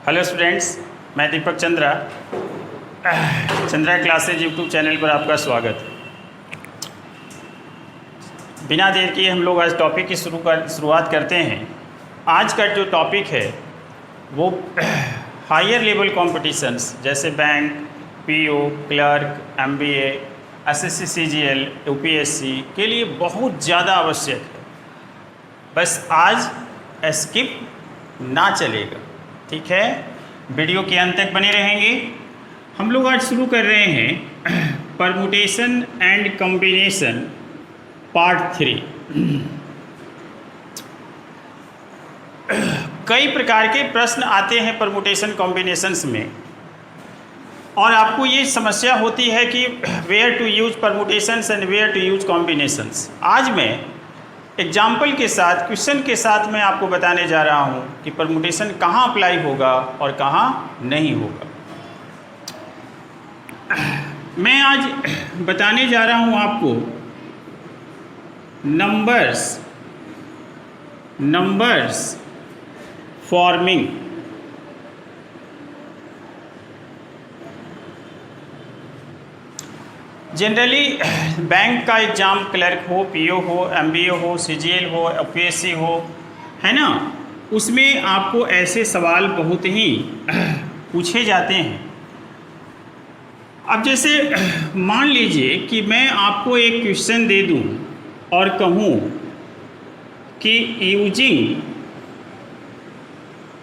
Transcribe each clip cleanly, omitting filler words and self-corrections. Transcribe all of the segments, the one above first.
Hello students, मैं दीपक Chandra classes YouTube channel पर आपका स्वागत है। बिना देर किए हम लोग आज टॉपिक की शुरुआत करते हैं। आज का जो टॉपिक है वो हायर लेवल कॉम्पिटिशन्स जैसे bank, PO, clerk, MBA, SSC, CGL, UPSC के लिए बहुत ज़्यादा आवश्यक है। बस आज स्किप ना चलेगा, ठीक है। वीडियो के अंत तक बने रहेंगे। हम लोग आज शुरू कर रहे हैं परमुटेशन एंड कॉम्बिनेशन पार्ट 3। कई प्रकार के प्रश्न आते हैं परमुटेशन कॉम्बिनेशंस में, और आपको ये समस्या होती है कि where to use permutations and where to use combinations. आज मैं एग्जाम्पल के साथ, क्वेश्चन के साथ मैं आपको बताने जा रहा हूँ कि परमुटेशन कहाँ अप्लाई होगा और कहाँ नहीं होगा। मैं आज बताने जा रहा हूँ आपको नंबर्स फॉर्मिंग। जनरली बैंक का एग्ज़ाम, क्लर्क हो, पीओ हो, एमबीए हो, सीजीएल हो, यूपीएससी हो, है ना, उसमें आपको ऐसे सवाल बहुत ही पूछे जाते हैं। अब जैसे मान लीजिए कि मैं आपको एक क्वेश्चन दे दूं और कहूं कि यूजिंग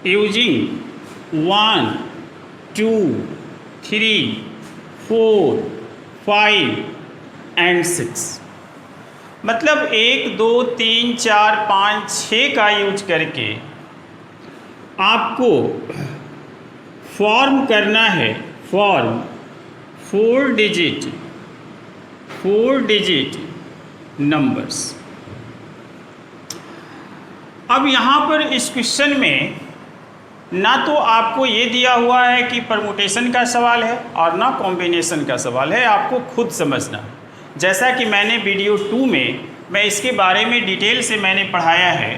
1 2 3 4 5 and 6, मतलब 1 2 3 4 5 6 का यूज करके आपको फॉर्म करना है। Form 4 digit numbers. अब यहाँ पर इस क्वेश्चन में ना तो आपको ये दिया हुआ है कि परमुटेशन का सवाल है और ना कॉम्बिनेशन का सवाल है, आपको खुद समझना। जैसा कि मैंने वीडियो 2 में मैं इसके बारे में डिटेल से मैंने पढ़ाया है,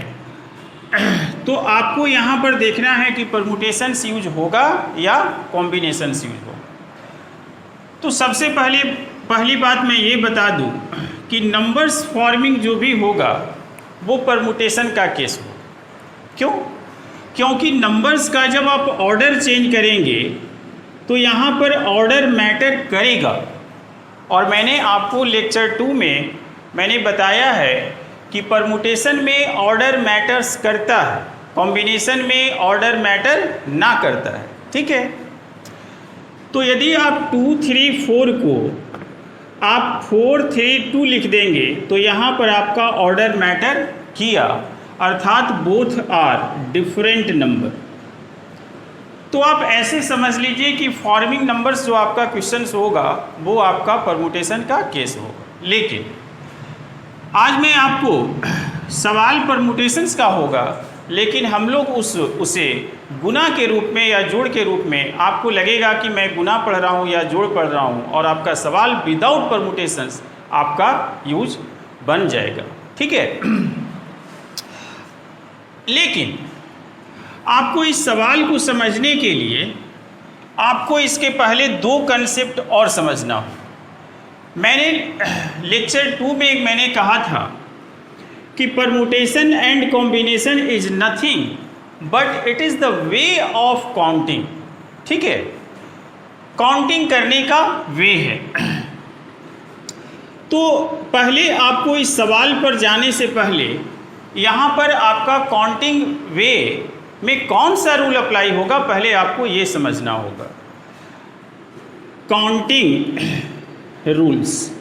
तो आपको यहाँ पर देखना है कि परमुटेशंस यूज होगा या कॉम्बिनेशंस यूज होगा। तो सबसे पहली बात मैं ये बता दूँ कि नंबर्स फॉर्मिंग जो भी होगा वो परमुटेशन का केस होगा। क्यों? क्योंकि नंबर्स का जब आप ऑर्डर चेंज करेंगे तो यहाँ पर ऑर्डर मैटर करेगा। और मैंने आपको लेक्चर 2 में मैंने बताया है कि परमुटेशन में ऑर्डर मैटर्स करता है, कॉम्बिनेशन में ऑर्डर मैटर ना करता है, ठीक है। तो यदि आप 2 3 4 को आप 4 3 2 लिख देंगे तो यहाँ पर आपका ऑर्डर मैटर किया, अर्थात बोथ आर डिफरेंट नंबर। तो आप ऐसे समझ लीजिए कि फॉर्मिंग नंबर्स जो आपका क्वेश्चन होगा वो आपका परमुटेशन का केस होगा। लेकिन आज मैं आपको सवाल परमुटेशंस का होगा, लेकिन हम लोग उसे गुना के रूप में या जोड़ के रूप में, आपको लगेगा कि मैं गुना पढ़ रहा हूँ या जोड़ पढ़ रहा हूँ, और आपका सवाल विदाउट परमुटेशंस आपका यूज बन जाएगा, ठीक है। लेकिन आपको इस सवाल को समझने के लिए आपको इसके पहले 2 कंसेप्ट और समझना हो। मैंने लेक्चर 2 में मैंने कहा था कि permutation and combination is nothing but it is the way of counting, ठीक है। काउंटिंग करने का वे है। तो पहले आपको इस सवाल पर जाने से पहले यहाँ पर आपका काउंटिंग वे में कौन सा रूल अप्लाई होगा पहले आपको ये समझना होगा। काउंटिंग रूल्स,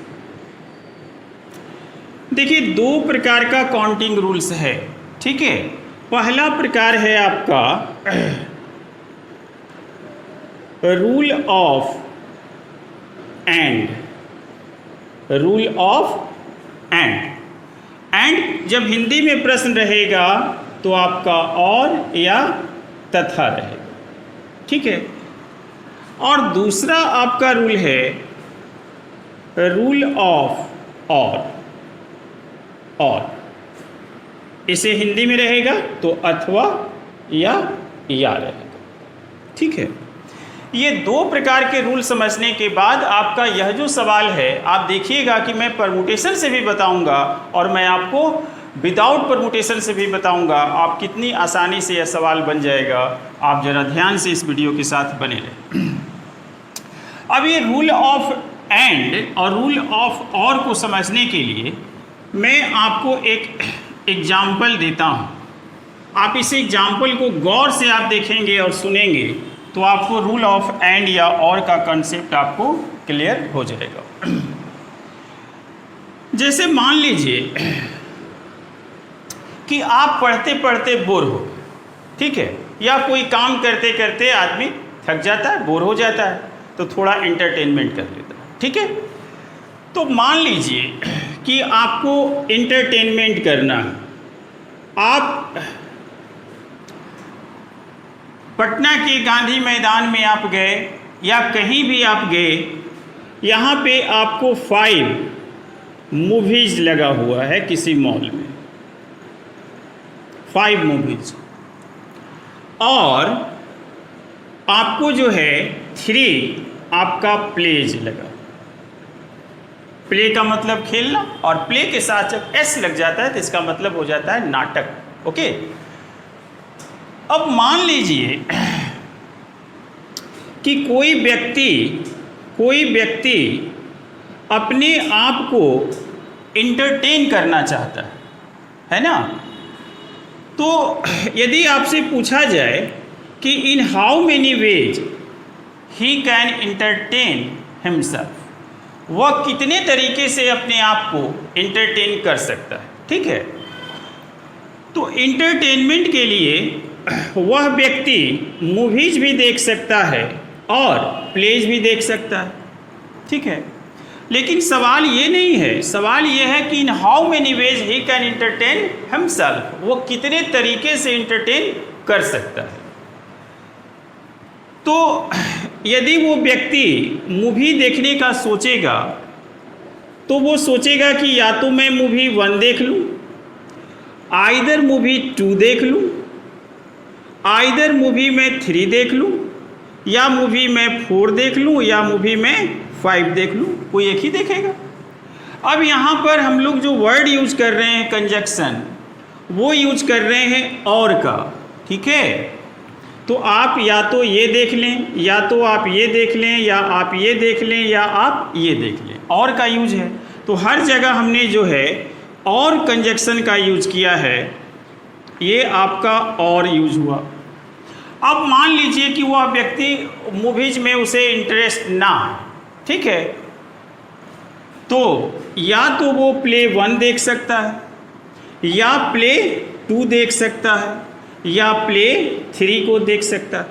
देखिए 2 प्रकार का काउंटिंग रूल्स है, ठीक है। पहला प्रकार है आपका रूल ऑफ एंड। एंड जब हिंदी में प्रश्न रहेगा तो आपका और या तथा रहेगा, ठीक है। और दूसरा आपका रूल है रूल ऑफ और। इसे हिंदी में रहेगा तो अथवा या रहेगा। ठीक है। ये दो प्रकार के रूल समझने के बाद आपका यह जो सवाल है, आप देखिएगा कि मैं परमुटेशन से भी बताऊंगा और मैं आपको विदाउट परमुटेशन से भी बताऊंगा। आप कितनी आसानी से यह सवाल बन जाएगा। आप ज़रा ध्यान से इस वीडियो के साथ बने रहें। अब ये रूल ऑफ एंड और रूल ऑफ और को समझने के लिए मैं आपको एक एग्जाम्पल देता हूँ। आप इस एग्जाम्पल को गौर से आप देखेंगे और सुनेंगे तो आपको रूल ऑफ एंड या और का कंसेप्ट आपको क्लियर हो जाएगा। जैसे मान लीजिए कि आप पढ़ते पढ़ते बोर हो, ठीक है, या कोई काम करते करते आदमी थक जाता है, बोर हो जाता है, तो थोड़ा एंटरटेनमेंट कर लेता है, ठीक है। तो मान लीजिए कि आपको एंटरटेनमेंट करना है, आप पटना के गांधी मैदान में आप गए या कहीं भी आप गए, यहाँ पे आपको 5 मूवीज़ लगा हुआ है किसी मॉल में, 5 मूवीज़, और आपको जो है 3 आपका प्लेज लगा। प्ले का मतलब खेलना, और प्ले के साथ जब एस लग जाता है तो इसका मतलब हो जाता है नाटक, ओके। अब मान लीजिए कि कोई व्यक्ति अपने आप को एंटरटेन करना चाहता है ना। तो यदि आपसे पूछा जाए कि in how many veg he can entertain himself, वह कितने तरीके से अपने आप को एंटरटेन कर सकता है, ठीक है। तो एंटरटेनमेंट के लिए वह व्यक्ति मूवीज भी देख सकता है और प्लेज भी देख सकता है, ठीक है। लेकिन सवाल ये नहीं है, सवाल ये है कि in how many veg he can entertain himself, वो कितने तरीके से एंटरटेन कर सकता है। तो यदि वो व्यक्ति मूवी देखने का सोचेगा तो वो सोचेगा कि या तो मैं मूवी 1 देख लूँ, आइदर मूवी 2 देख लूँ, आइदर मूवी में 3 देख लूँ, या मूवी में 4 देख लूँ, या मूवी में 5 देख लूँ, कोई एक ही देखेगा। अब यहाँ पर हम लोग जो वर्ड यूज कर रहे हैं कंजक्शन, वो यूज कर रहे हैं और का, ठीक है। तो आप या तो ये देख लें, या तो आप ये देख लें, या आप ये देख लें, या आप ये देख लें, और का यूज है। तो हर जगह हमने जो है और कंजक्शन का यूज किया है, ये आपका और यूज हुआ। अब मान लीजिए कि वह व्यक्ति मूवीज में उसे इंटरेस्ट ना, ठीक है, तो या तो वो प्ले 1 देख सकता है, या प्ले 2 देख सकता है, या प्ले 3 को देख सकता है।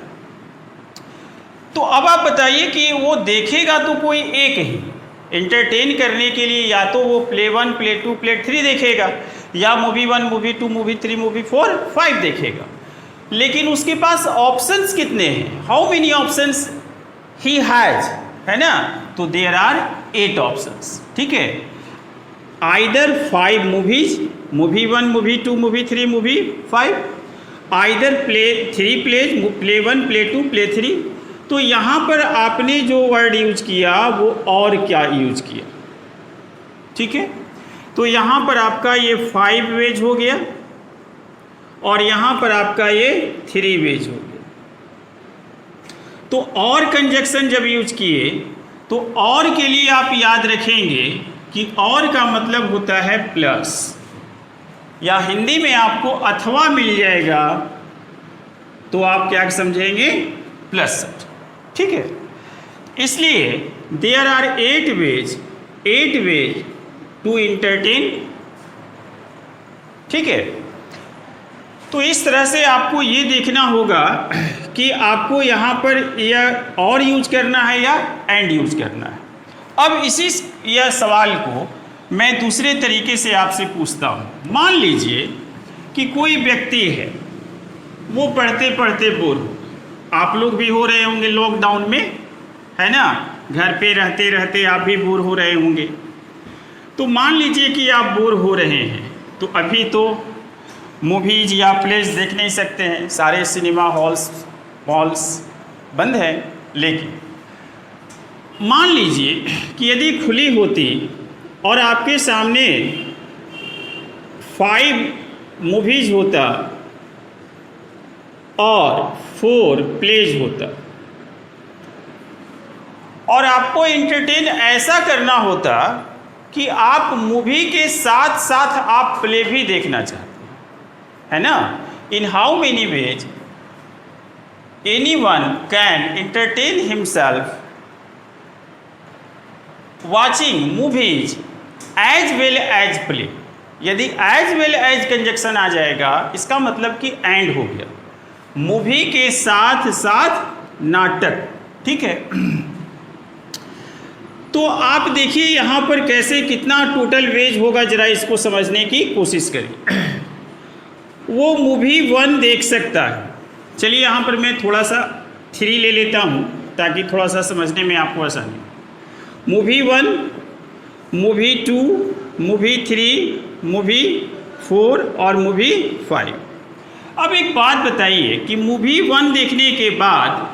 तो अब आप बताइए कि वो देखेगा तो कोई एक ही एंटरटेन करने के लिए, या तो वो प्ले 1, प्ले 2, प्ले 3 देखेगा, या मूवी 1, मूवी 2, मूवी 3, मूवी 4, 5 देखेगा। लेकिन उसके पास ऑप्शंस कितने हैं, how many options he has, है ना। तो देयर आर 8 ऑप्शंस, ठीक है। Either 5 movies, movie 1, movie 2, movie 3, movie 5, either play 3 plays, play 1, play 2, play 3। तो यहाँ पर आपने जो वर्ड यूज किया वो और क्या यूज किया, ठीक है। तो यहाँ पर आपका ये 5 वेज हो गया और यहाँ पर आपका ये 3 वेज हो गया। तो और कंजक्शन जब यूज किए तो और के लिए आप याद रखेंगे कि और का मतलब होता है प्लस, या हिंदी में आपको अथवा मिल जाएगा तो आप क्या समझेंगे, प्लस, ठीक है। इसलिए there are 8 ways to entertain, ठीक है। तो इस तरह से आपको ये देखना होगा कि आपको यहाँ पर या और यूज करना है या एंड यूज करना है। अब इसी यह सवाल को मैं दूसरे तरीके से आपसे पूछता हूँ। मान लीजिए कि कोई व्यक्ति है, वो पढ़ते पढ़ते बोर हो, आप लोग भी हो रहे होंगे लॉकडाउन में, है ना, घर पे रहते रहते आप भी बोर हो रहे होंगे। तो मान लीजिए कि आप बोर हो रहे हैं, तो अभी तो मूवीज या प्लेज देख नहीं सकते हैं, सारे सिनेमा हॉल्स बंद है। लेकिन मान लीजिए कि यदि खुली होती और आपके सामने 5 मूवीज होता और 4 प्लेज होता, और आपको एंटरटेन ऐसा करना होता कि आप मूवी के साथ साथ आप प्ले भी देखना चाहते हैं, है ना। In how many ways anyone can entertain himself watching movies as well as play. यदि एज वेल एज कंजक्शन आ जाएगा, इसका मतलब कि एंड हो गया, मूवी के साथ साथ नाटक, ठीक है। तो आप देखिए यहाँ पर कैसे कितना टोटल वेज होगा, जरा इसको समझने की कोशिश करिए। वो मूवी 1 देख सकता है। चलिए यहाँ पर मैं थोड़ा सा 3 ले लेता हूँ ताकि थोड़ा सा समझने में आपको आसानी। मूवी 1, मूवी 2, मूवी 3, मूवी 4 और मूवी 5। अब एक बात बताइए कि मूवी 1 देखने के बाद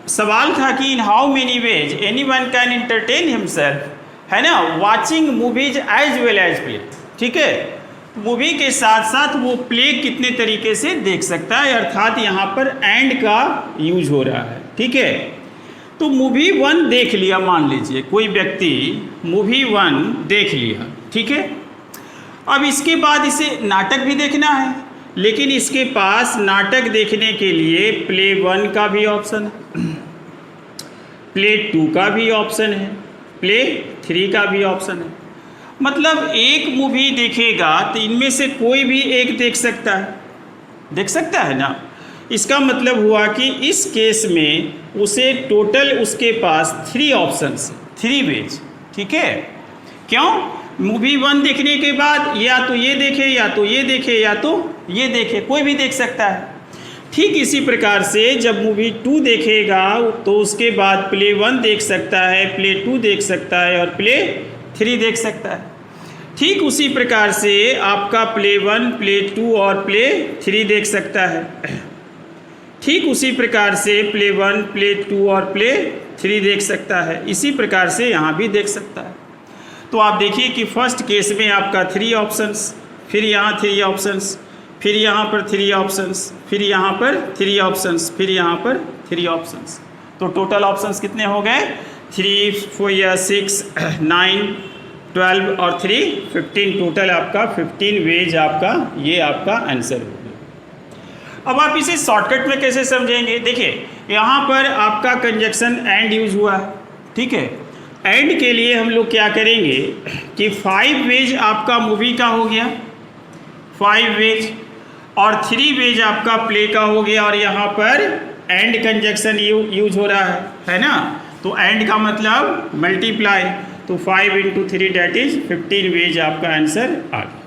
सवाल था कि in how many ways anyone can entertain himself, है ना, watching movies as well as play, ठीक है। मूवी के साथ साथ वो प्ले कितने तरीके से देख सकता है, अर्थात यहाँ पर एंड का यूज हो रहा है, ठीक है। तो मूवी 1 देख लिया, मान लीजिए कोई व्यक्ति मूवी 1 देख लिया, ठीक है। अब इसके बाद इसे नाटक भी देखना है, लेकिन इसके पास नाटक देखने के लिए प्ले 1 का भी ऑप्शन है, प्ले 2 का भी ऑप्शन है, प्ले 3 का भी ऑप्शन है। मतलब एक मूवी देखेगा तो इनमें से कोई भी एक देख सकता है ना। इसका मतलब हुआ कि इस केस में उसे टोटल उसके पास 3 ऑप्शंस, 3 वेज, ठीक है। क्यों? मूवी 1 देखने के बाद या तो ये देखे या तो ये देखे या तो ये देखे, कोई भी देख सकता है। ठीक इसी प्रकार से जब मूवी 2 देखेगा तो उसके बाद प्ले 1 देख सकता है, प्ले 2 देख सकता है और प्ले 3 देख सकता है। ठीक उसी प्रकार से आपका प्ले 1, प्ले 2 और प्ले 3 देख सकता है। ठीक उसी प्रकार से प्ले 1, प्ले 2 और प्ले 3 देख सकता है। इसी प्रकार से यहाँ भी देख सकता है। तो आप देखिए कि फर्स्ट केस में आपका 3 ऑप्शंस, फिर यहाँ 3 ऑप्शंस, फिर यहाँ पर 3 ऑप्शंस, फिर यहाँ पर 3 ऑप्शंस, फिर यहाँ पर 3 ऑप्शंस। तो टोटल ऑप्शंस कितने हो गए? 3, 4, 6, 9, 12 और 3, 15। टोटल आपका 15 वेज आपका ये आपका आंसर हो गया। अब आप इसे शॉर्टकट में कैसे समझेंगे? देखिए यहाँ पर आपका कंजक्शन एंड यूज हुआ है, ठीक है। एंड के लिए हम लोग क्या करेंगे कि 5 वेज आपका मूवी का हो गया, 5 वेज, और 3 वेज आपका प्ले का हो गया, और यहाँ पर एंड कंजक्शन यूज हो रहा है ना। तो एंड का मतलब मल्टीप्लाई, तो 5 × 3 डेट इज 15 वेज आपका आंसर आ गया।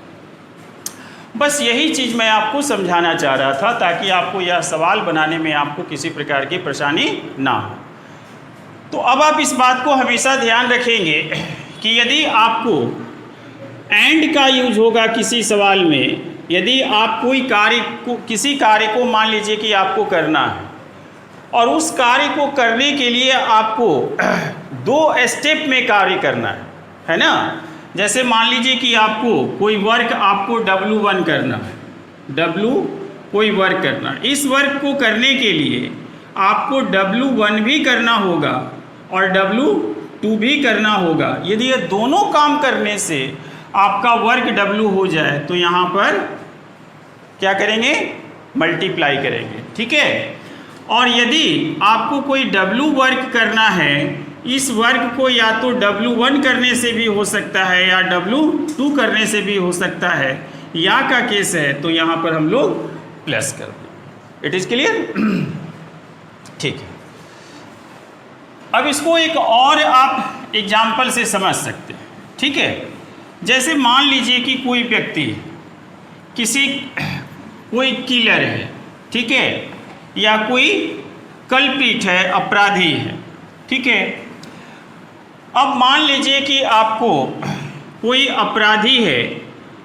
बस यही चीज़ मैं आपको समझाना चाह रहा था ताकि आपको यह सवाल बनाने में आपको किसी प्रकार की परेशानी ना हो। तो अब आप इस बात को हमेशा ध्यान रखेंगे कि यदि आपको एंड का यूज होगा किसी सवाल में, यदि आप कोई किसी कार्य को मान लीजिए कि आपको करना है और उस कार्य को करने के लिए आपको 2 स्टेप में कार्य करना है ना। जैसे मान लीजिए कि आपको कोई वर्क आपको W1 करना है, कोई वर्क करना है। इस वर्क को करने के लिए आपको W1 भी करना होगा और W2 भी करना होगा। यदि ये दोनों काम करने से आपका वर्क W हो जाए तो यहाँ पर क्या करेंगे? मल्टीप्लाई करेंगे, ठीक है। और यदि आपको कोई W वर्क करना है, इस वर्क को या तो W1 करने से भी हो सकता है या W2 करने से भी हो सकता है, या का केस है तो यहाँ पर हम लोग प्लस कर दें। It is clear? ठीक है। अब इसको एक और आप एग्जाम्पल से समझ सकते हैं, ठीक है। जैसे मान लीजिए कि कोई व्यक्ति कोई किलर है, ठीक है, या कोई कल्प्रिट है, अपराधी है, ठीक है। अब मान लीजिए कि आपको कोई अपराधी है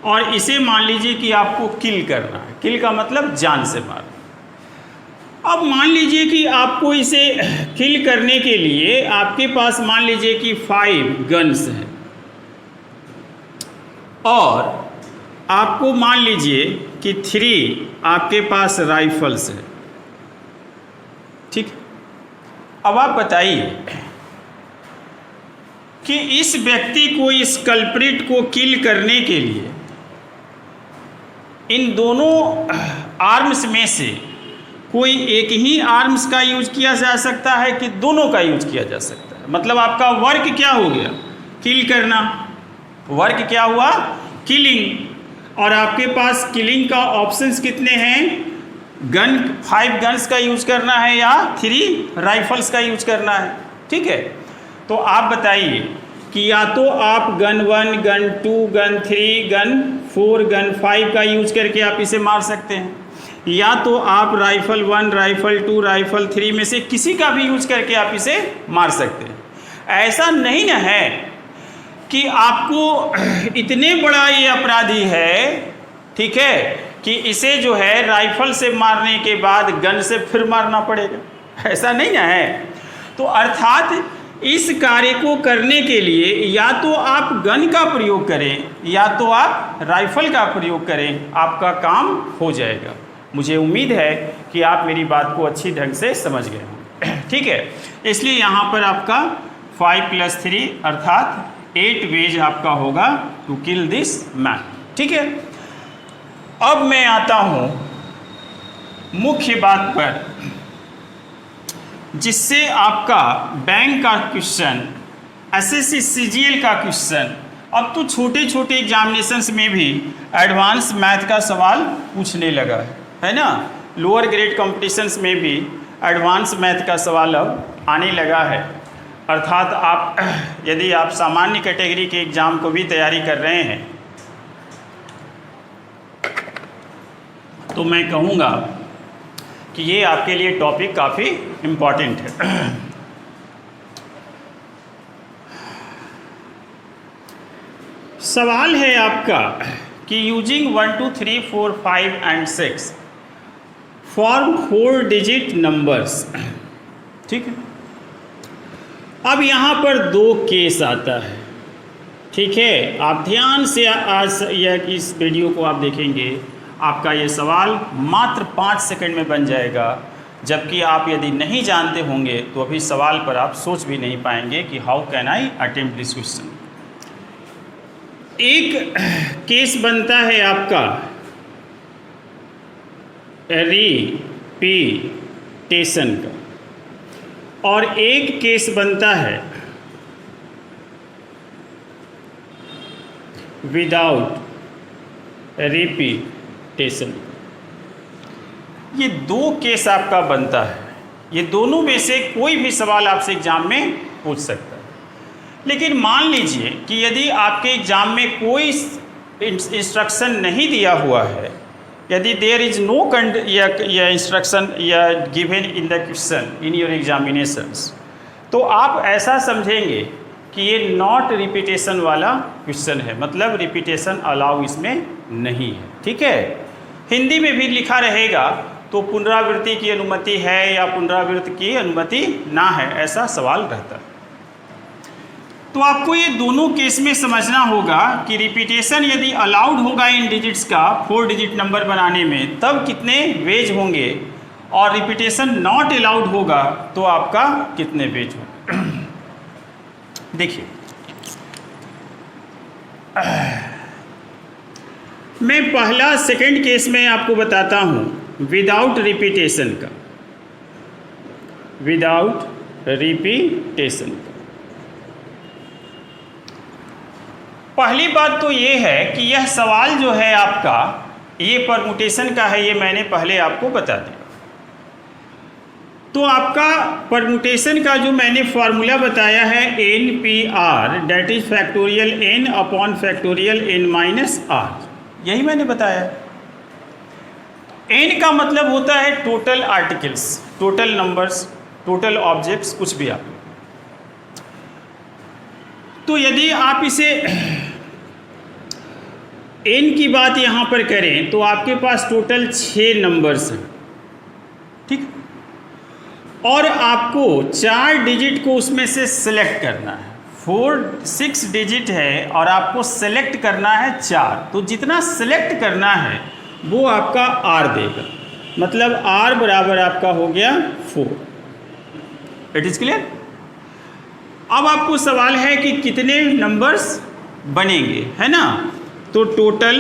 और इसे मान लीजिए कि आपको किल करना है। किल का मतलब जान से मारना। अब मान लीजिए कि आपको इसे किल करने के लिए आपके पास मान लीजिए कि 5 गन्स हैं और आपको मान लीजिए कि 3 आपके पास राइफल्स है। ठीक, अब आप बताइए कि इस व्यक्ति को, इस कल्प्रिट को किल करने के लिए इन दोनों आर्म्स में से कोई एक ही आर्म्स का यूज किया जा सकता है कि दोनों का यूज किया जा सकता है? मतलब आपका वर्क क्या हो गया? किल करना। वर्क क्या हुआ? किलिंग। और आपके पास किलिंग का ऑप्शंस कितने हैं? 5 गन्स का यूज करना है या 3 राइफल्स का यूज करना है। ठीक है, तो आप बताइए कि या तो आप gun 1, gun 2, gun 3, gun 4, gun 5 का यूज करके आप इसे मार सकते हैं, या तो आप राइफल 1, राइफल 2, राइफल 3 में से किसी का भी यूज करके आप इसे मार सकते हैं। ऐसा नहीं ना है कि आपको इतने बड़ा ये अपराधी है, ठीक है, कि इसे जो है राइफल से मारने के बाद गन से फिर मारना पड़ेगा। ऐसा नहीं ना है। तो अर्थात इस कार्य को करने के लिए या तो आप गन का प्रयोग करें या तो आप राइफल का प्रयोग करें, आपका काम हो जाएगा। मुझे उम्मीद है कि आप मेरी बात को अच्छी ढंग से समझ गए हों। ठीक है, इसलिए यहाँ पर आपका 5 + 3 अर्थात 8 वेज आपका होगा टू किल दिस मैन। ठीक है, अब मैं आता हूँ मुख्य बात पर, जिससे आपका बैंक का क्वेश्चन, एसएससी सीजीएल का क्वेश्चन, अब तो छोटे छोटे एग्जामिनेशंस में भी एडवांस मैथ का सवाल पूछने लगा है ना। लोअर ग्रेड कॉम्पिटिशन्स में भी एडवांस मैथ का सवाल अब आने लगा है। अर्थात आप यदि आप सामान्य कैटेगरी के एग्ज़ाम को भी तैयारी कर रहे हैं तो मैं कहूँगा कि ये आपके लिए टॉपिक काफ़ी इम्पॉर्टेंट है। सवाल है आपका कि using 1, 2, 3, 4, 5 and 6 form 4 digit numbers. ठीक है, अब यहाँ पर 2 केस आता है। ठीक है, आप ध्यान से आज इस वीडियो को आप देखेंगे, आपका ये सवाल मात्र 5 सेकंड में बन जाएगा, जबकि आप यदि नहीं जानते होंगे तो अभी सवाल पर आप सोच भी नहीं पाएंगे कि how can I attempt this question. एक केस बनता है आपका रिपीटेशन का और एक केस बनता है विदाउट रिपीटेशन। ये 2 केस आपका बनता है। ये दोनों में से कोई भी सवाल आपसे एग्जाम में पूछ सकता है। लेकिन मान लीजिए कि यदि आपके एग्जाम में कोई इंस्ट्रक्शन नहीं दिया हुआ है, यदि देयर इज नो इंस्ट्रक्शन या given in the question in your examinations, तो आप ऐसा समझेंगे कि ये नॉट रिपीटेशन वाला क्वेश्चन है, मतलब रिपीटेशन अलाउ इसमें नहीं है। ठीक है, हिंदी में भी लिखा रहेगा तो पुनरावृत्ति की अनुमति है या पुनरावृत्ति की अनुमति ना है, ऐसा सवाल रहता है। तो आपको ये दोनों केस में समझना होगा कि रिपीटेशन यदि अलाउड होगा इन डिजिट्स का 4 डिजिट नंबर बनाने में तब कितने वेज होंगे, और रिपीटेशन नॉट अलाउड होगा तो आपका कितने वेज होंगे। देखिए, मैं पहला सेकंड केस में आपको बताता हूं विदाउट रिपीटेशन का, विदाउट रिपीटेशन का। पहली बात तो ये है कि यह सवाल जो है आपका ये परमुटेशन का है, ये मैंने पहले आपको बता दिया। तो आपका परमुटेशन का जो मैंने फार्मूला बताया है NPR, that is factorial n upon factorial n minus r, यही मैंने बताया। n का मतलब होता है total articles, total numbers, total objects, कुछ भी आप। तो यदि आप इसे n की बात यहाँ पर करें तो आपके पास टोटल 6 नंबर्स हैं। ठीक, और आपको 4 डिजिट को उसमें से सिलेक्ट करना है। 6 डिजिट है और आपको सेलेक्ट करना है 4, तो जितना सेलेक्ट करना है वो आपका R देगा, मतलब R बराबर आपका हो गया 4। It is clear. अब आपको सवाल है कि कितने नंबर्स बनेंगे, है ना। तो टोटल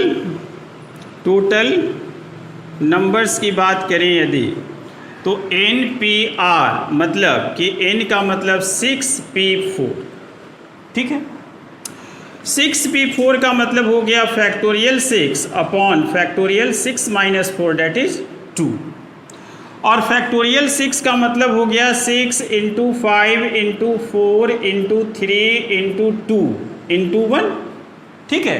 नंबर्स की बात करें यदि, तो NPR मतलब कि N का मतलब 6P4, ठीक है। 6P4 का मतलब हो गया factorial 6 upon factorial 6 minus 4 that is 2, और फैक्टोरियल 6 का मतलब हो गया 6 into 5 into 4 into 3 into 2 into 1, ठीक है।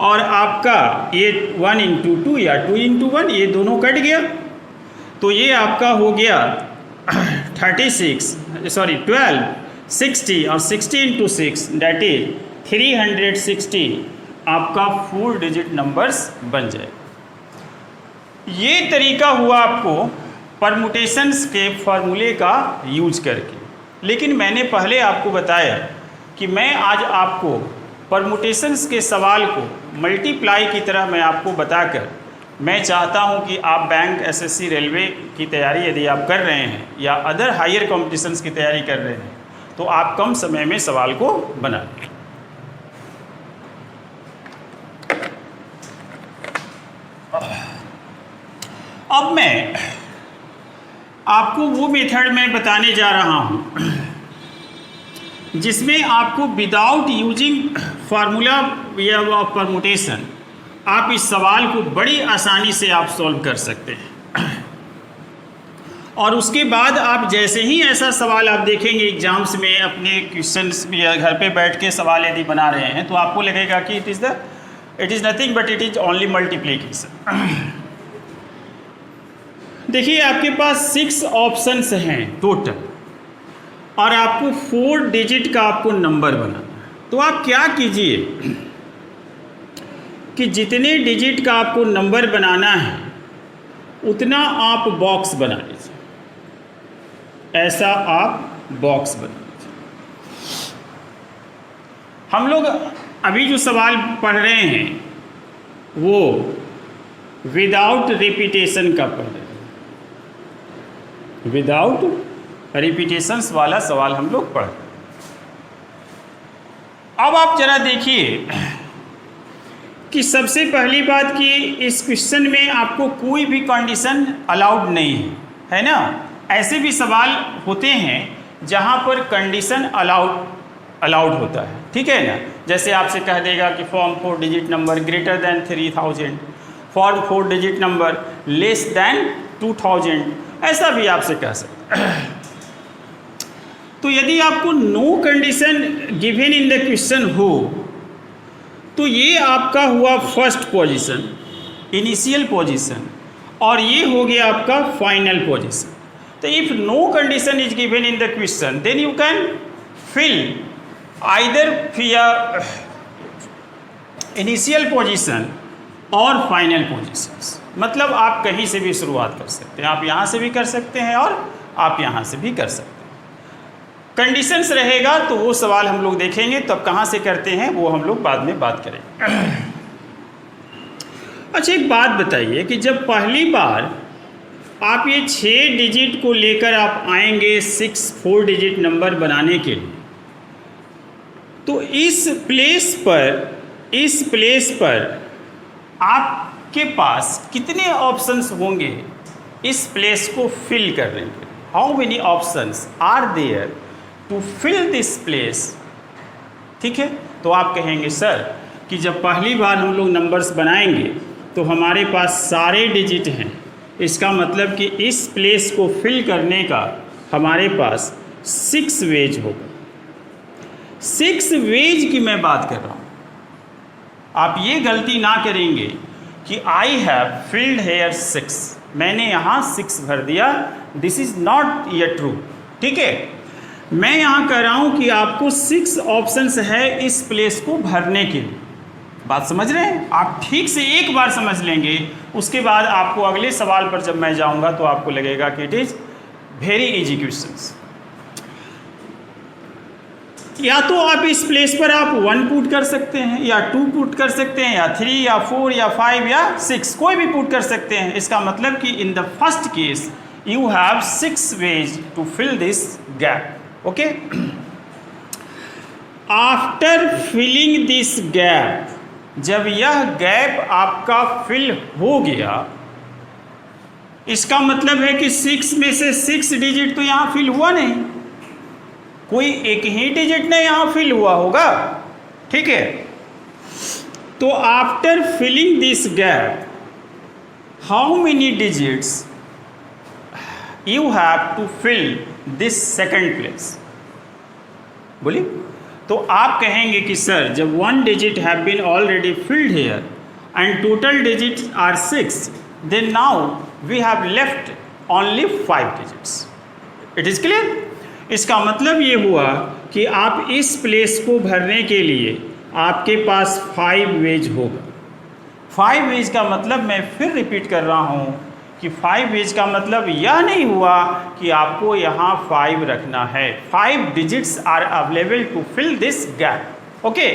और आपका ये 1 इंटू 2 या 2 इंटू 1 ये दोनों कट गया, तो ये आपका हो गया 12 60 और 60 इंटू 6 डैट इज 360 आपका 4 डिजिट नंबर्स बन जाए। ये तरीका हुआ आपको परमुटेशंस के फॉर्मूले का यूज करके। लेकिन मैंने पहले आपको बताया कि मैं आज आपको परमुटेशंस के सवाल को मल्टीप्लाई की तरह मैं आपको बताकर, मैं चाहता हूं कि आप बैंक, एसएससी, रेलवे की तैयारी यदि आप कर रहे हैं या अदर हायर कॉम्पिटिशन्स की तैयारी कर रहे हैं तो आप कम समय में सवाल को बना लें। अब मैं आपको वो मेथड में बताने जा रहा हूं जिसमें आपको विदाउट यूजिंग फार्मूला या परमुटेशन आप इस सवाल को बड़ी आसानी से आप सॉल्व कर सकते हैं। और उसके बाद आप जैसे ही ऐसा सवाल आप देखेंगे एग्जाम्स में, अपने क्वेश्चंस या घर पे बैठ के सवाल यदि बना रहे हैं, तो आपको लगेगा कि it is nothing but it is only multiplication. देखिए आपके पास 6 ऑप्शंस हैं टोटल और आपको 4 डिजिट का आपको नंबर बनाना है। तो आप क्या कीजिए कि जितने डिजिट का आपको नंबर बनाना है उतना आप बॉक्स बना लीजिए, ऐसा आप बॉक्स बना लीजिए। हम लोग अभी जो सवाल पढ़ रहे हैं वो विदाउट रिपीटेशन का पढ़ रहे हैं, विदाउट रिपीटेशंस वाला सवाल हम लोग पढ़ रहे हैं। अब आप जरा देखिए कि सबसे पहली बात कि इस क्वेश्चन में आपको कोई भी कंडीशन अलाउड नहीं है, है ना। ऐसे भी सवाल होते हैं जहां पर कंडीशन अलाउड होता है, ठीक है ना। जैसे आपसे कह देगा कि form 4 digit number greater than 3000, form 4 digit number less than 2000, ऐसा भी आपसे कह सकते हैं। तो यदि आपको no condition given in the question हो तो ये आपका हुआ फर्स्ट पोजीशन, इनिशियल पोजीशन, और ये हो गया आपका फाइनल पोजीशन। तो if no condition is given in the question then you can fill either initial position और फाइनल पोजीशंस। मतलब आप कहीं से भी शुरुआत कर सकते हैं, आप यहाँ से भी कर सकते हैं और आप यहाँ से भी कर सकते हैं। कंडीशंस रहेगा तो वो सवाल हम लोग देखेंगे, तब कहाँ से करते हैं वो हम लोग बाद में बात करेंगे। अच्छा एक बात बताइए कि जब पहली बार आप ये 6 डिजिट को लेकर आप आएंगे 4 डिजिट नंबर बनाने के लिए, तो इस प्लेस पर आपके पास कितने ऑप्शंस होंगे इस प्लेस को फिल करने के? How many options are there to fill this place? ठीक है, तो आप कहेंगे सर कि जब पहली बार हम लोग नंबर्स बनाएंगे तो हमारे पास सारे डिजिट हैं, इसका मतलब कि इस प्लेस को फिल करने का हमारे पास 6 वेज होगा। 6 वेज की मैं बात कर रहा हूँ। आप ये गलती ना करेंगे कि आई हैव फिल्ड हेयर 6, मैंने यहाँ 6 भर दिया, this is not yet true. ठीक है, मैं यहाँ कह रहा हूँ कि आपको 6 ऑप्शंस है इस प्लेस को भरने के लिए। बात समझ रहे हैं? आप ठीक से एक बार समझ लेंगे, उसके बाद आपको अगले सवाल पर जब मैं जाऊँगा तो आपको लगेगा कि it is very easy questions. या तो आप इस प्लेस पर आप 1 पुट कर सकते हैं, या 2 पुट कर सकते हैं, या 3 या 4 या 5 या 6, कोई भी पुट कर सकते हैं। इसका मतलब कि in the first case you have 6 ways to fill this gap. Okay, after filling this gap, जब यह गैप आपका फिल हो गया, इसका मतलब है कि 6 में से 6 डिजिट तो यहाँ फिल हुआ नहीं, कोई एक ही डिजिट ने यहाँ फिल हुआ होगा। ठीक है, तो after filling this gap how many digits you have to fill this second place. बोलिए, तो आप कहेंगे कि सर जब 1 digit have been already filled here and total digits are 6, then now we have left only 5 digits. It is clear. इसका मतलब ये हुआ कि आप इस प्लेस को भरने के लिए आपके पास 5 वेज होगा। 5 वेज का मतलब, मैं फिर रिपीट कर रहा हूँ कि 5 वेज का मतलब यह नहीं हुआ कि आपको यहाँ 5 रखना है। 5 digits are available to fill this gap. Okay,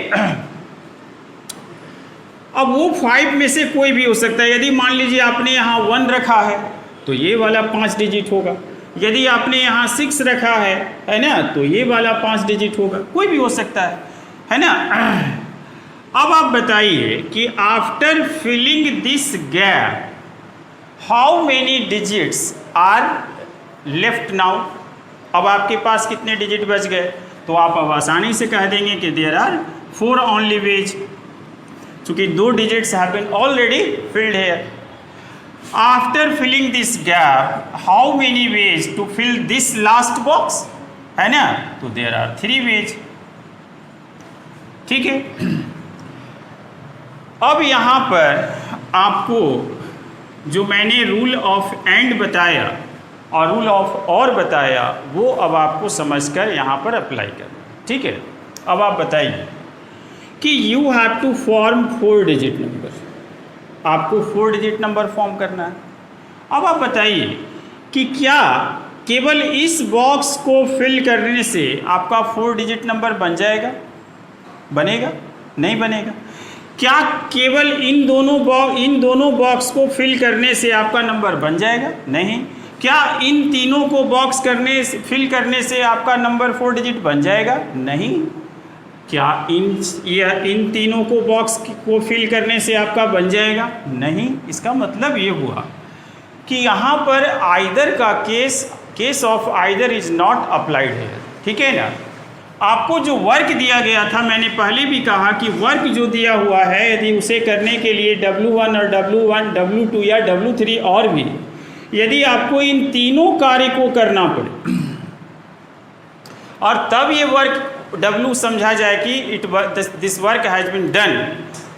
अब वो 5 में से कोई भी हो सकता है। यदि मान लीजिए आपने यहाँ 1 रखा है तो ये वाला 5 डिजिट होगा, यदि आपने यहाँ 6 रखा है ना, तो ये वाला 5 डिजिट होगा, कोई भी हो सकता है ना। अब आप बताइए कि after filling this gap how many digits are left now. अब आपके पास कितने डिजिट बच गए, तो आप अब आसानी से कह देंगे कि देयर आर 4 ओनली वेज, चूँकि 2 digits have been already filled here. After filling this gap how many ways to fill this last box, है ना, तो देयर आर 3 वेज। ठीक है, अब यहाँ पर आपको जो मैंने रूल ऑफ एंड बताया और रूल ऑफ और बताया, वो अब आपको समझकर यहाँ पर अप्लाई करना। ठीक है, अब आप बताइए कि you have to form 4 digit number, आपको 4 डिजिट नंबर फॉर्म करना है। अब आप बताइए कि क्या केवल इस बॉक्स को फिल करने से आपका 4 डिजिट नंबर बन जाएगा? बनेगा? नहीं बनेगा। क्या केवल इन दोनों बॉक्स को फिल करने से आपका नंबर बन जाएगा? नहीं। क्या इन तीनों को फिल करने से आपका नंबर 4 डिजिट बन जाएगा? नहीं। क्या इन तीनों को बॉक्स को फिल करने से आपका बन जाएगा? नहीं। इसका मतलब ये हुआ कि यहाँ पर आइदर का case of either is not applied है। ठीक है ना। आपको जो वर्क दिया गया था, मैंने पहले भी कहा कि वर्क जो दिया हुआ है, यदि उसे करने के लिए W1 और W1, W2 या W3 और भी, यदि आपको इन तीनों कार्य को करना पड़े और तब ये वर्क W समझा जाए कि this work has been done,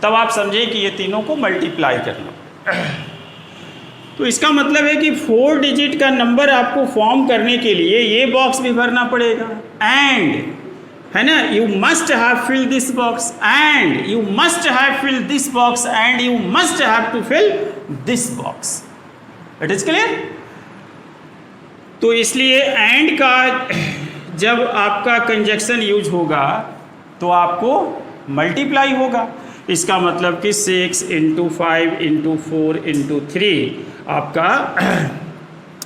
तब आप समझे कि ये तीनों को मल्टीप्लाई करना। तो इसका मतलब है कि 4 डिजिट का नंबर आपको फॉर्म करने के लिए ये बॉक्स भी भरना पड़ेगा, एंड, है ना, you must have fill this box, and you must have fill this box, and you must have to fill this box. It is clear. तो इसलिए एंड का जब आपका कंजक्शन यूज होगा तो आपको मल्टीप्लाई होगा। इसका मतलब कि 6 × 5 × 4 × 3 आपका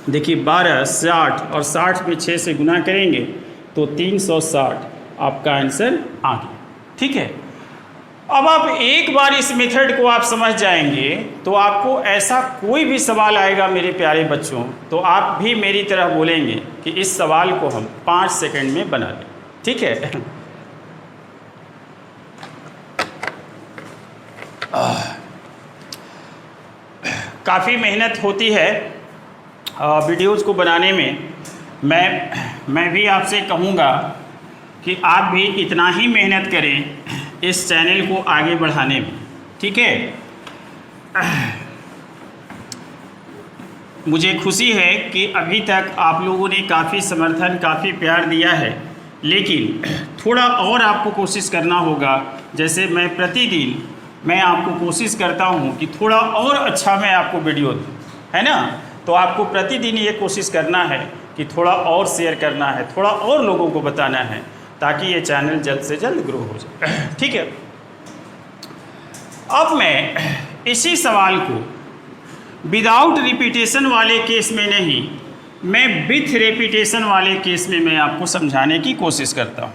देखिए 12, 60 और 60 में 6 से गुना करेंगे तो 360 आपका आंसर आ गया। ठीक है। अब आप एक बार इस मेथड को आप समझ जाएंगे तो आपको ऐसा कोई भी सवाल आएगा मेरे प्यारे बच्चों, तो आप भी मेरी तरह बोलेंगे कि इस सवाल को हम 5 सेकंड में बना लें। ठीक है। काफ़ी मेहनत होती है वीडियोज़ को बनाने में। मैं भी आपसे कहूँगा कि आप भी इतना ही मेहनत करें इस चैनल को आगे बढ़ाने में। ठीक है। मुझे खुशी है कि अभी तक आप लोगों ने काफ़ी समर्थन, काफ़ी प्यार दिया है, लेकिन थोड़ा और आपको कोशिश करना होगा। जैसे मैं आपको कोशिश करता हूँ कि थोड़ा और अच्छा मैं आपको वीडियो दूँ, है ना। तो आपको प्रतिदिन ये कोशिश करना है कि थोड़ा और शेयर करना है, थोड़ा और लोगों को बताना है, ताकि ये चैनल जल्द से जल्द ग्रो हो जाए। ठीक है, अब मैं इसी सवाल को विदाउट रिपीटेशन वाले केस में नहीं, मैं विथ रिपीटेशन वाले केस में मैं आपको समझाने की कोशिश करता हूँ।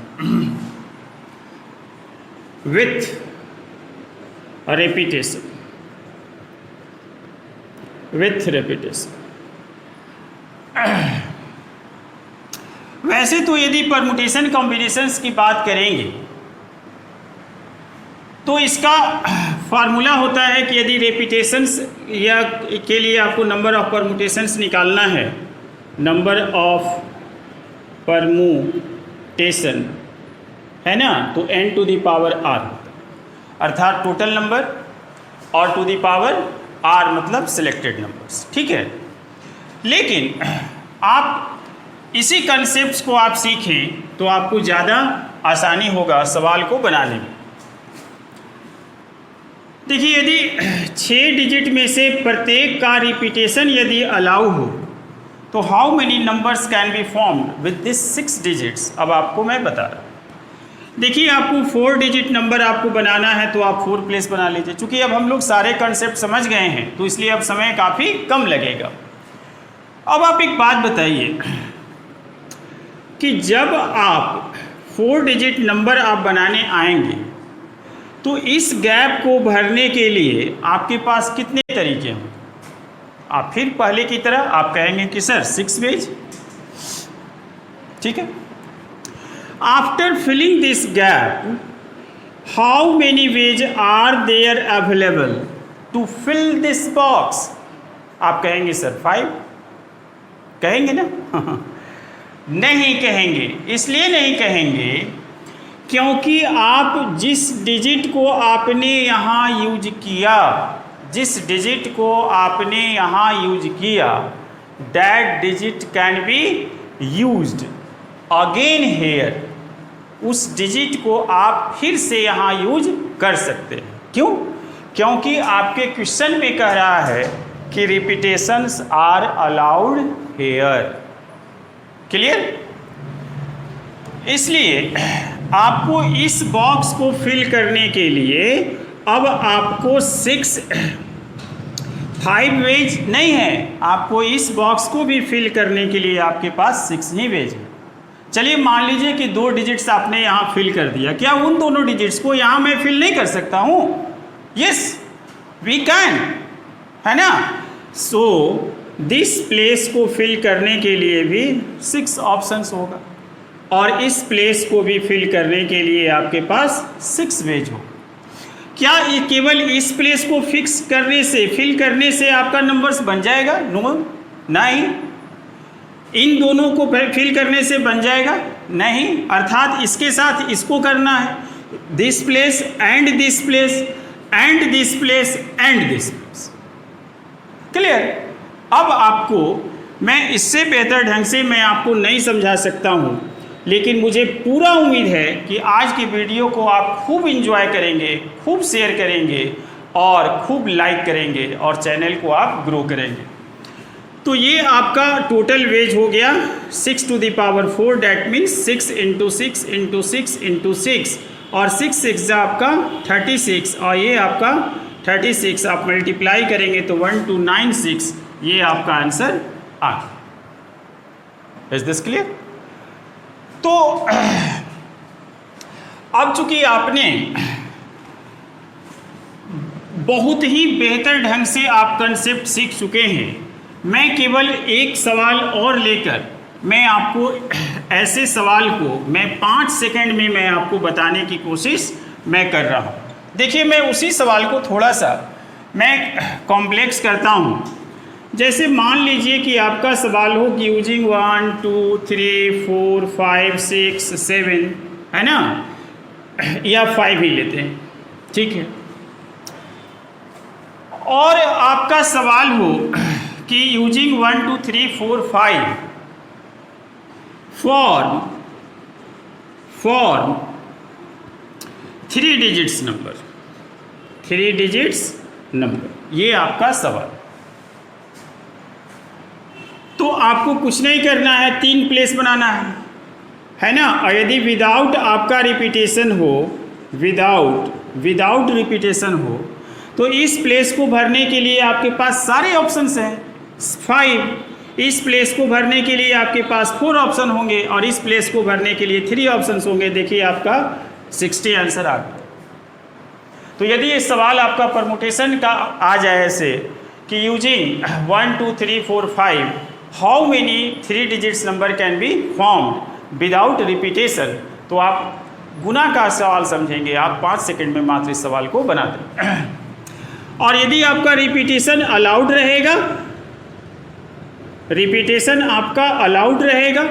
With repetition, with repetition. वैसे तो यदि परमुटेशन कॉम्बिनेशंस की बात करेंगे तो इसका फार्मूला होता है कि यदि रेपिटेशंस या के लिए आपको नंबर ऑफ परमुटेशंस निकालना है, नंबर ऑफ परमुटेशन है ना, तो n to the power r, अर्थात टोटल नंबर, और टू द पावर r मतलब सिलेक्टेड नंबर्स। ठीक है, लेकिन आप इसी कंसेप्ट्स को आप सीखें तो आपको ज़्यादा आसानी होगा सवाल को बनाने में। देखिए, यदि 6 डिजिट में से प्रत्येक का रिपीटेशन यदि अलाउ हो तो how many numbers can be formed with this 6 digits. अब आपको मैं बता रहा हूँ। देखिए, आपको 4 डिजिट नंबर आपको बनाना है तो आप 4 प्लेस बना लीजिए। चूँकि अब हम लोग सारे कंसेप्ट समझ गए हैं तो इसलिए अब समय काफ़ी कम लगेगा। अब आप एक बात बताइए कि जब आप 4 डिजिट नंबर आप बनाने आएंगे तो इस गैप को भरने के लिए आपके पास कितने तरीके हैं? आप फिर पहले की तरह आप कहेंगे कि सर 6 वेज। ठीक है, after filling this gap how many ways are there available to fill this box? आप कहेंगे सर 5। कहेंगे ना? नहीं कहेंगे। इसलिए नहीं कहेंगे क्योंकि आप जिस डिजिट को आपने यहाँ यूज किया, जिस डिजिट को आपने यहाँ यूज किया, that digit can be used again here. उस डिजिट को आप फिर से यहाँ यूज कर सकते हैं। क्यों? क्योंकि आपके क्वेश्चन में कह रहा है कि repetitions are allowed here. Clear? इसलिए आपको इस बॉक्स को फिल करने के लिए अब आपको 5 वेज नहीं है, आपको इस बॉक्स को भी फिल करने के लिए आपके पास 6 ही वेज है। चलिए मान लीजिए कि 2 डिजिट्स आपने यहाँ फिल कर दिया, क्या उन दोनों डिजिट्स को यहाँ मैं फिल नहीं कर सकता हूँ? यस वी कैन, है ना। सो दिस प्लेस को फिल करने के लिए भी 6 ऑप्शंस होगा और इस प्लेस को भी फिल करने के लिए आपके पास 6 वेज हो। क्या ये केवल इस प्लेस को फिक्स करने से, फिल करने से आपका नंबर्स बन जाएगा? नो, नहीं। इन दोनों को फिल करने से बन जाएगा? नहीं। अर्थात इसके साथ इसको करना है, this place and this place and this place and this place. Clear? अब आपको मैं इससे बेहतर ढंग से मैं आपको नहीं समझा सकता हूँ, लेकिन मुझे पूरा उम्मीद है कि आज की वीडियो को आप खूब एंजॉय करेंगे, खूब शेयर करेंगे और खूब लाइक करेंगे और चैनल को आप ग्रो करेंगे। तो ये आपका टोटल वेज हो गया 6 to the power 4, that means 6 into 6 into 6 into 6 और 6 6 आपका 36 और ये आपका 36 आप मल्टीप्लाई करेंगे तो 1296, ये आपका आंसर आ गया। Is this clear? तो अब चूंकि आपने बहुत ही बेहतर ढंग से आप कंसेप्ट सीख चुके हैं, मैं केवल एक सवाल और लेकर मैं आपको ऐसे सवाल को मैं 5 सेकंड में मैं आपको बताने की कोशिश मैं कर रहा हूँ। देखिए, मैं उसी सवाल को थोड़ा सा मैं कॉम्प्लेक्स करता हूँ। जैसे मान लीजिए कि आपका सवाल हो कि यूजिंग 1 2 3 4 5 6 7, है ना, या 5 ही लेते हैं, ठीक है। और आपका सवाल हो कि using 1 2 3 4 5 form 3 digits number, 3 digits number, ये आपका सवाल। तो आपको कुछ नहीं करना है, 3 प्लेस बनाना है ना। और यदि विदाउट आपका रिपीटेशन हो, विदाउट रिपीटेशन हो, तो इस प्लेस को भरने के लिए आपके पास सारे ऑप्शंस हैं 5। इस प्लेस को भरने के लिए आपके पास 4 ऑप्शन होंगे और इस प्लेस को भरने के लिए 3 ऑप्शंस होंगे। देखिए आपका 60 आंसर आ गया। तो यदि ये सवाल आपका परमुटेशन का आ जाए ऐसे कि using 1 2 3 4 5 how many 3 digits number can be formed without repetition, तो आप गुना का सवाल समझेंगे। आप 5 सेकंड में मात्र इस सवाल को बना दें। और यदि आपका रिपीटेशन अलाउड रहेगा, रिपीटेशन आपका अलाउड रहेगा,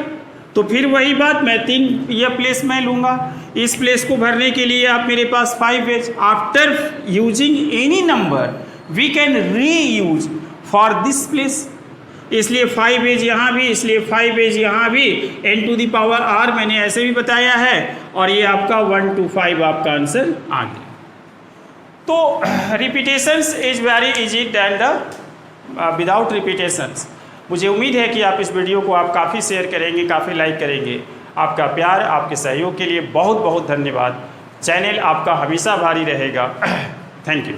तो फिर वही बात, मैं 3 यह प्लेस मैं लूँगा। इस प्लेस को भरने के लिए आप मेरे पास 5 ways, after using any number we can reuse for this place, इसलिए 5 वेज यहाँ भी, इसलिए 5 वेज यहाँ भी, n⁻r मैंने ऐसे भी बताया है, और ये आपका 1 to 5 आपका आंसर आ गया। तो repetitions is very easy than the without repetitions. मुझे उम्मीद है कि आप इस वीडियो को आप काफ़ी शेयर करेंगे, काफ़ी लाइक करेंगे। आपका प्यार, आपके सहयोग के लिए बहुत बहुत धन्यवाद। चैनल आपका हमेशा भारी रहेगा। Thank you.